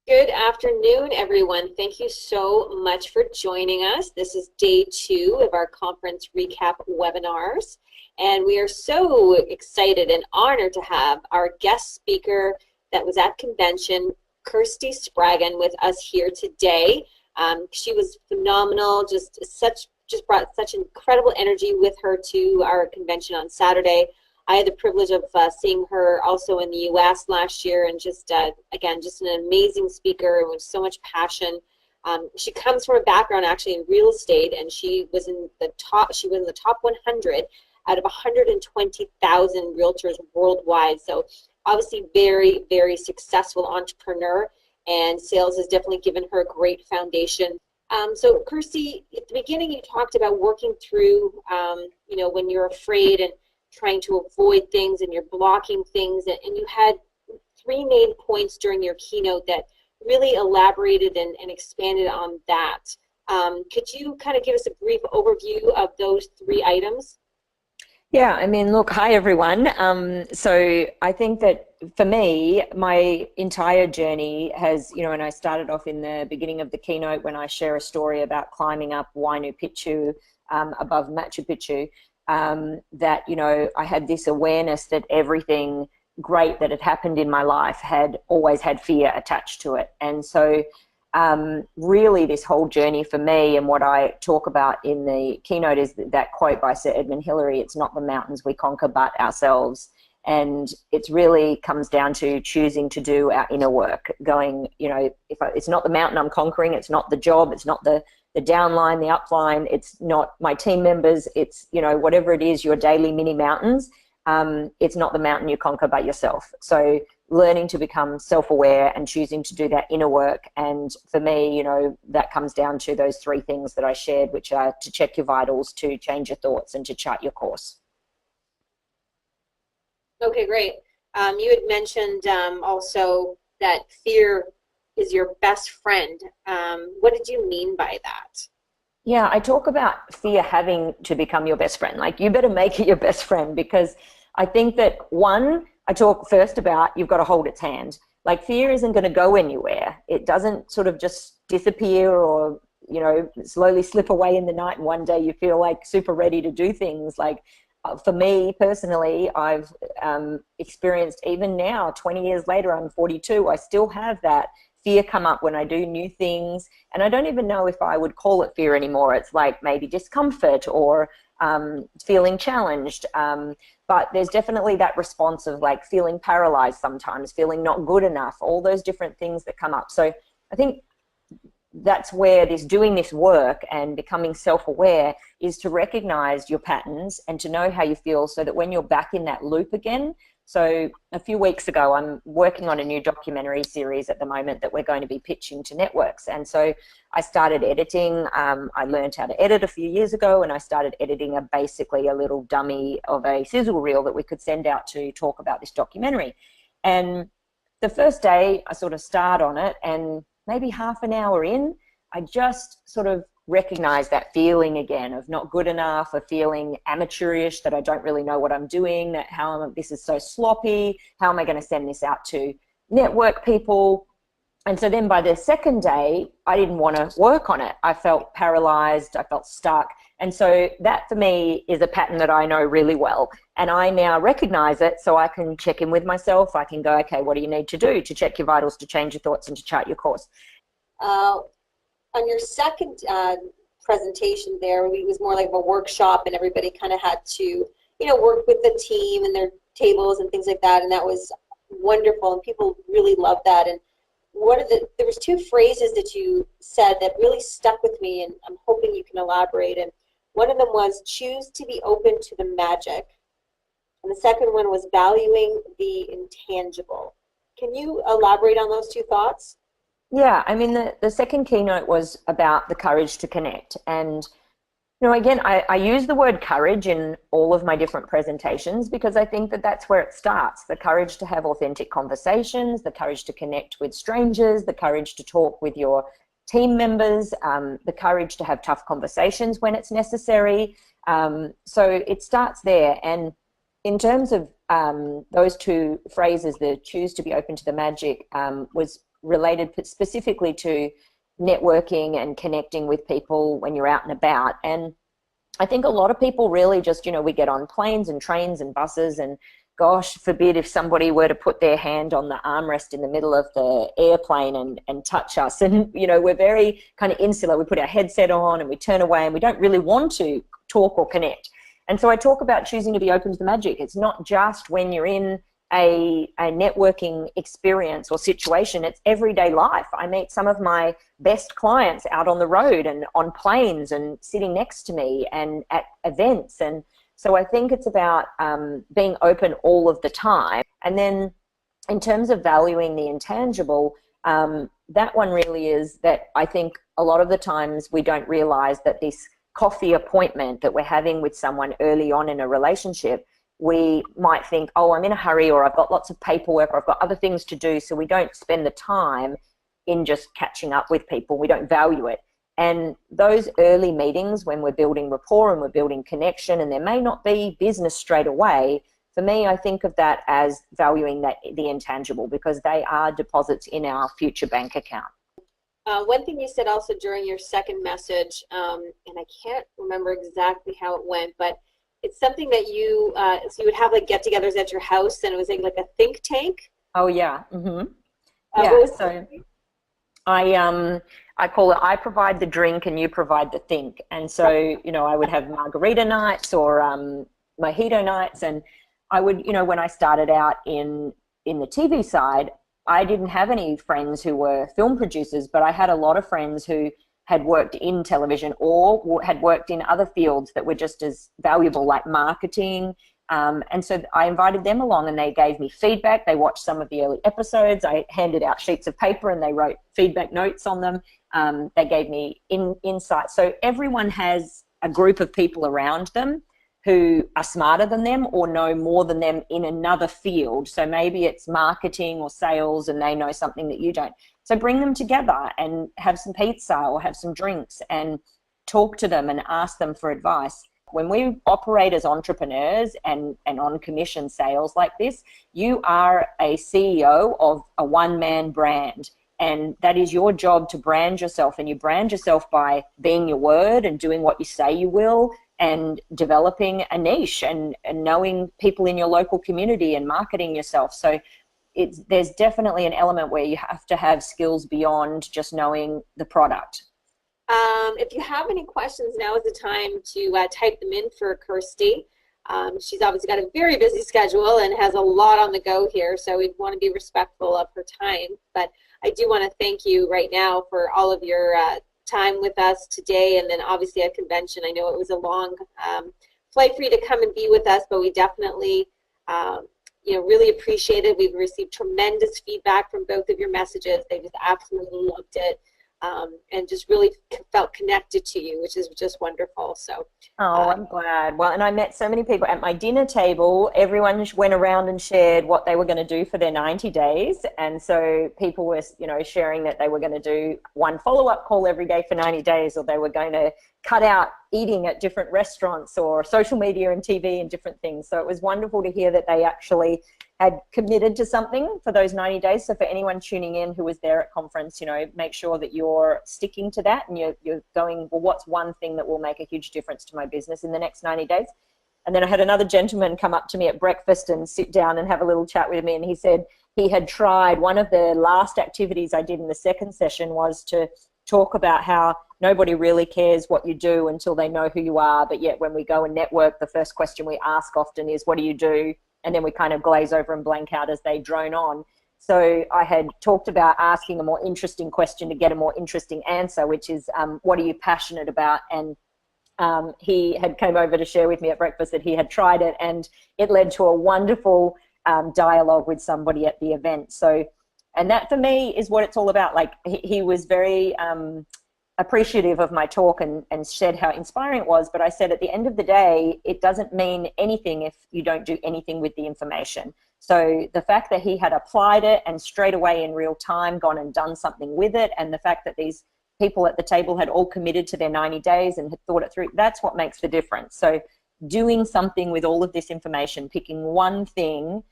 Good afternoon, everyone. Thank you so much for joining us. This is day 2 of our conference recap webinars, and we are so excited and honored to have our guest speaker that was at convention, Kristy Spraggon, with us here today. She was phenomenal, just brought such incredible energy with her to our convention on Saturday. I had the privilege of seeing her also in the U.S. last year, and again, just an amazing speaker with so much passion. She comes from a background actually in real estate, and she was in the top. She was in the top 100 out of 120,000 realtors worldwide. So obviously, very, very successful entrepreneur, and sales has definitely given her a great foundation. So, Kristy, at the beginning, you talked about working through, when you're afraid and trying to avoid things and you're blocking things, and you had 3 main points during your keynote that really elaborated and expanded on that. Could you kind of give us a brief overview of those 3 items? Yeah, I mean, look, hi everyone. So I think that for me, my entire journey has, and I started off in the beginning of the keynote when I share a story about climbing up Huayna Picchu above Machu Picchu. That, I had this awareness that everything great that had happened in my life had always had fear attached to it. And so really this whole journey for me, and what I talk about in the keynote, is that quote by Sir Edmund Hillary: "It's not the mountains we conquer, but ourselves." And it really comes down to choosing to do our inner work, going, it's not the mountain I'm conquering, it's not the job, it's not the downline, the upline, it's not my team members, it's, whatever it is, your daily mini mountains, it's not the mountain you conquer but yourself. So learning to become self-aware and choosing to do that inner work. And for me, that comes down to those 3 things that I shared, which are to check your vitals, to change your thoughts, and to chart your course. Okay, great. You had mentioned also that fear is your best friend. What did you mean by that? Yeah, I talk about fear having to become your best friend. Like, you better make it your best friend, because I think that, one, I talk first about you've got to hold its hand. Like, fear isn't going to go anywhere. It doesn't sort of just disappear or, slowly slip away in the night and one day you feel like super ready to do things. Like, for me personally, I've experienced, even now, 20 years later, I'm 42, I still have that fear come up when I do new things, and I don't even know if I would call it fear anymore. It's like maybe discomfort or feeling challenged, but there's definitely that response of like feeling paralyzed sometimes, feeling not good enough, all those different things that come up. So I think that's where doing this work and becoming self-aware is to recognize your patterns and to know how you feel, so that when you're back in that loop again. So a few weeks ago, I'm working on a new documentary series at the moment that we're going to be pitching to networks. And so I started editing. I learned how to edit a few years ago, and I started editing basically a little dummy of a sizzle reel that we could send out to talk about this documentary. And the first day I sort of start on it, and maybe half an hour in, I just sort of recognize that feeling again of not good enough, of feeling amateurish, that I don't really know what I'm doing, that this is so sloppy, how am I going to send this out to network people? And so then by the second day, I didn't want to work on it. I felt paralyzed, I felt stuck. And so that for me is a pattern that I know really well. And I now recognize it, so I can check in with myself. I can go, okay, what do you need to do to check your vitals, to change your thoughts, and to chart your course? On your second presentation there, it was more like a workshop, and everybody kind of had to, work with the team and their tables and things like that, and that was wonderful, and people really loved that. And there was 2 phrases that you said that really stuck with me, and I'm hoping you can elaborate. And one of them was choose to be open to the magic, and the second one was valuing the intangible. Can you elaborate on those 2 thoughts? Yeah, I mean, the second keynote was about the courage to connect. And, again, I use the word courage in all of my different presentations, because I think that that's where it starts. The courage to have authentic conversations, the courage to connect with strangers, the courage to talk with your team members, the courage to have tough conversations when it's necessary. So it starts there. And in terms of those 2 phrases, the choose to be open to the magic, was related specifically to networking and connecting with people when you're out and about. And I think a lot of people really just, we get on planes and trains and buses, and gosh forbid if somebody were to put their hand on the armrest in the middle of the airplane and touch us. And, we're very kind of insular. We put our headset on and we turn away and we don't really want to talk or connect. And so I talk about choosing to be open to the magic. It's not just when you're in a networking experience or situation, it's everyday life. I meet some of my best clients out on the road and on planes and sitting next to me and at events. And so I think it's about being open all of the time. And then in terms of valuing the intangible, that one really is that I think a lot of the times we don't realize that this coffee appointment that we're having with someone early on in a relationship, we might think, oh, I'm in a hurry, or I've got lots of paperwork, or I've got other things to do. So we don't spend the time in just catching up with people. We don't value it. And those early meetings when we're building rapport and we're building connection, and there may not be business straight away, for me, I think of that as valuing the intangible, because they are deposits in our future bank account. One thing you said also during your second message, and I can't remember exactly how it went, but it's something that so you would have like get-togethers at your house, and it was like a think tank. Oh yeah, yeah. So I call it, I provide the drink and you provide the think. And so I would have margarita nights or mojito nights, and I would when I started out in the TV side, I didn't have any friends who were film producers, but I had a lot of friends who had worked in television or had worked in other fields that were just as valuable, like marketing. And so I invited them along, and they gave me feedback. They watched some of the early episodes. I handed out sheets of paper and they wrote feedback notes on them. They gave me insight. So everyone has a group of people around them who are smarter than them or know more than them in another field. So maybe it's marketing or sales and they know something that you don't. So bring them together and have some pizza or have some drinks and talk to them and ask them for advice. When we operate as entrepreneurs and on commission sales like this, you are a CEO of a one-man brand. And that is your job to brand yourself. And you brand yourself by being your word and doing what you say you will, and developing a niche and knowing people in your local community and marketing yourself. So there's definitely an element where you have to have skills beyond just knowing the product. If you have any questions, now is the time to type them in for Kristy. She's obviously got a very busy schedule and has a lot on the go here, so we want to be respectful of her time. But I do want to thank you right now for all of your time with us today, and then obviously at convention. I know it was a long flight for you to come and be with us, but we definitely really appreciate it. We've received tremendous feedback from both of your messages. They just absolutely loved it. And just really felt connected to you, which is just wonderful. So, I'm glad. Well, and I met so many people at my dinner table. Everyone went around and shared what they were going to do for their 90 days. And so people were, sharing that they were going to do one follow-up call every day for 90 days, or they were going to cut out eating at different restaurants or social media and TV and different things. So it was wonderful to hear that they actually had committed to something for those 90 days. So for anyone tuning in who was there at conference, make sure that you're sticking to that and you're going, well, what's one thing that will make a huge difference to my business in the next 90 days? And then I had another gentleman come up to me at breakfast and sit down and have a little chat with me. And he said he had tried, one of the last activities I did in the second session was to talk about how nobody really cares what you do until they know who you are. But yet when we go and network, the first question we ask often is, what do you do? And then we kind of glaze over and blank out as they drone on. So I had talked about asking a more interesting question to get a more interesting answer, which is, what are you passionate about? And he had come over to share with me at breakfast that he had tried it, and it led to a wonderful dialogue with somebody at the event. So, and that for me is what it's all about. Like he was very appreciative of my talk and said how inspiring it was. But I said at the end of the day, it doesn't mean anything if you don't do anything with the information. So the fact that he had applied it and straight away in real time gone and done something with it, and the fact that these people at the table had all committed to their 90 days and had thought it through, that's what makes the difference. So doing something with all of this information, picking one thing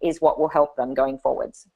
is what will help them going forwards.